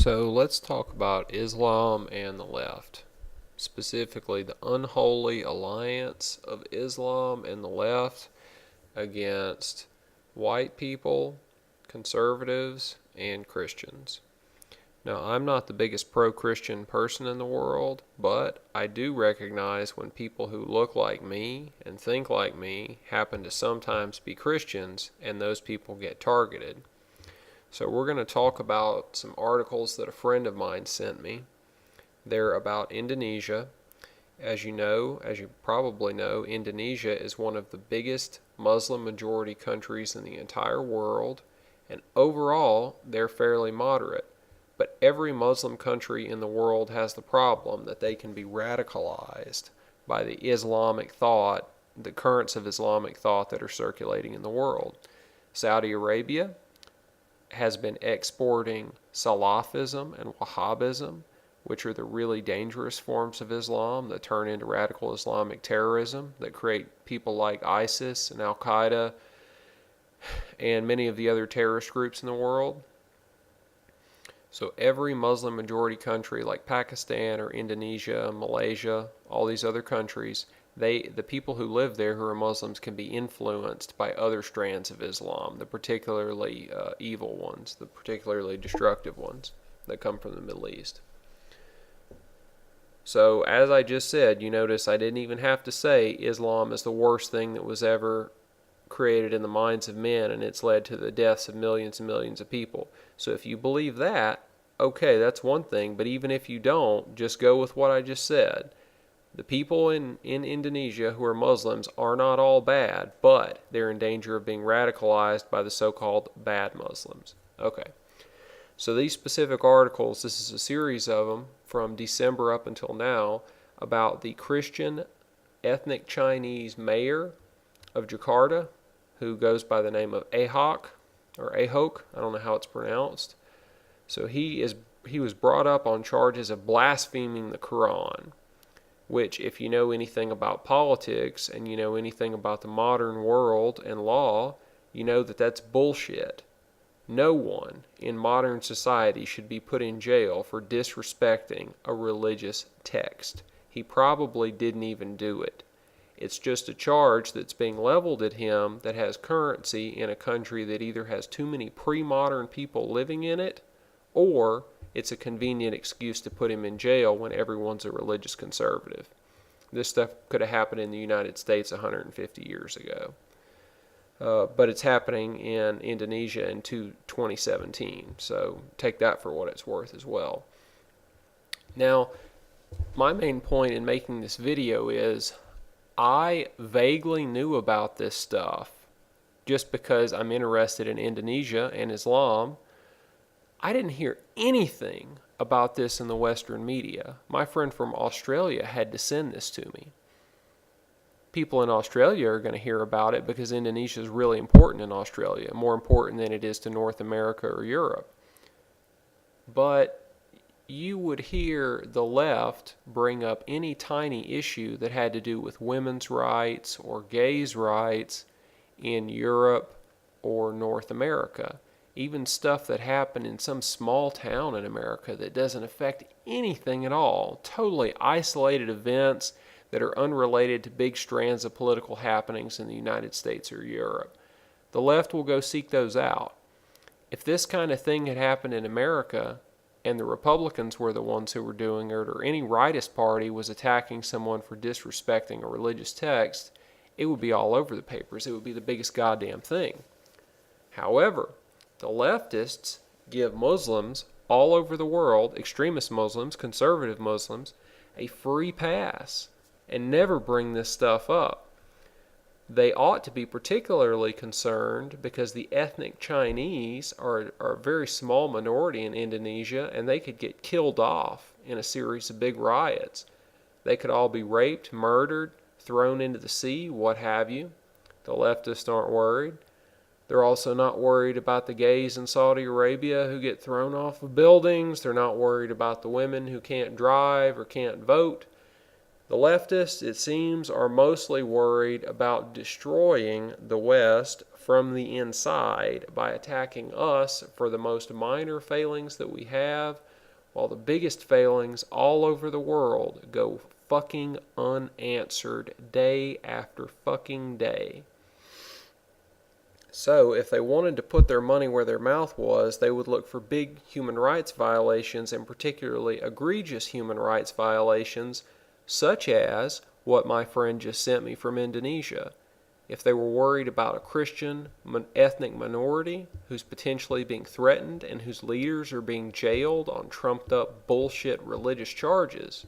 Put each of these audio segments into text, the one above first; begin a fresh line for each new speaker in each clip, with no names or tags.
So let's talk about Islam and the left, specifically the unholy alliance of Islam and the left against white people, conservatives, and Christians. Now, I'm not the biggest pro-Christian person in the world, but I do recognize when people who look like me and think like me happen to sometimes be Christians, and those people get targeted. So we're going to talk about some articles that a friend of mine sent me. They're about Indonesia. As you probably know, Indonesia is one of the biggest Muslim majority countries in the entire world, and overall, they're fairly moderate. But every Muslim country in the world has the problem that they can be radicalized by the Islamic thought, the currents of Islamic thought that are circulating in the world. Saudi Arabia has been exporting Salafism and Wahhabism, which are the really dangerous forms of Islam that turn into radical Islamic terrorism that create people like ISIS and Al Qaeda and many of the other terrorist groups in the world. So every Muslim majority country like Pakistan or Indonesia, Malaysia, all these other countries, the people who live there who are Muslims can be influenced by other strands of Islam, the particularly evil ones, the particularly destructive ones that come from the Middle East. So as I just said, you notice I didn't even have to say Islam is the worst thing that was ever created in the minds of men, and it's led to the deaths of millions and millions of people. So if you believe that, okay, that's one thing, but even if you don't, just go with what I just said. The people in Indonesia who are Muslims are not all bad, but they're in danger of being radicalized by the so-called bad Muslims. Okay, so these specific articles, this is a series of them from December up until now, about the Christian ethnic Chinese mayor of Jakarta, who goes by the name of Ahok, or Ahok, I don't know how it's pronounced. So he was brought up on charges of blaspheming the Quran, which, if you know anything about politics and you know anything about the modern world and law, you know that that's bullshit. No one in modern society should be put in jail for disrespecting a religious text. He probably didn't even do it. It's just a charge that's being leveled at him that has currency in a country that either has too many pre-modern people living in it, or it's a convenient excuse to put him in jail when everyone's a religious conservative. This stuff could have happened in the United States 150 years ago. But it's happening in Indonesia in 2017, so take that for what it's worth as well. Now, my main point in making this video is I vaguely knew about this stuff just because I'm interested in Indonesia and Islam. I didn't hear anything about this in the Western media. My friend from Australia had to send this to me. People in Australia are going to hear about it because Indonesia is really important in Australia, more important than it is to North America or Europe. But you would hear the left bring up any tiny issue that had to do with women's rights or gays' rights in Europe or North America. Even stuff that happened in some small town in America that doesn't affect anything at all. Totally isolated events that are unrelated to big strands of political happenings in the United States or Europe. The left will go seek those out. If this kind of thing had happened in America, and the Republicans were the ones who were doing it, or any rightist party was attacking someone for disrespecting a religious text, it would be all over the papers. It would be the biggest goddamn thing. However, the leftists give Muslims all over the world, extremist Muslims, conservative Muslims, a free pass and never bring this stuff up. They ought to be particularly concerned because the ethnic Chinese are a very small minority in Indonesia, and they could get killed off in a series of big riots. They could all be raped, murdered, thrown into the sea, what have you. The leftists aren't worried. They're also not worried about the gays in Saudi Arabia who get thrown off of buildings. They're not worried about the women who can't drive or can't vote. The leftists, it seems, are mostly worried about destroying the West from the inside by attacking us for the most minor failings that we have, while the biggest failings all over the world go fucking unanswered day after fucking day. So, if they wanted to put their money where their mouth was, they would look for big human rights violations, and particularly egregious human rights violations, such as what my friend just sent me from Indonesia. If they were worried about a Christian ethnic minority who's potentially being threatened and whose leaders are being jailed on trumped up bullshit religious charges,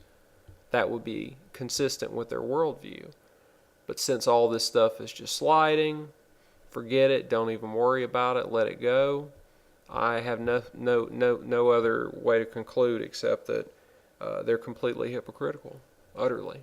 that would be consistent with their worldview. But since all this stuff is just sliding, forget it, don't even worry about it, let it go. I have no other way to conclude except that they're completely hypocritical, utterly.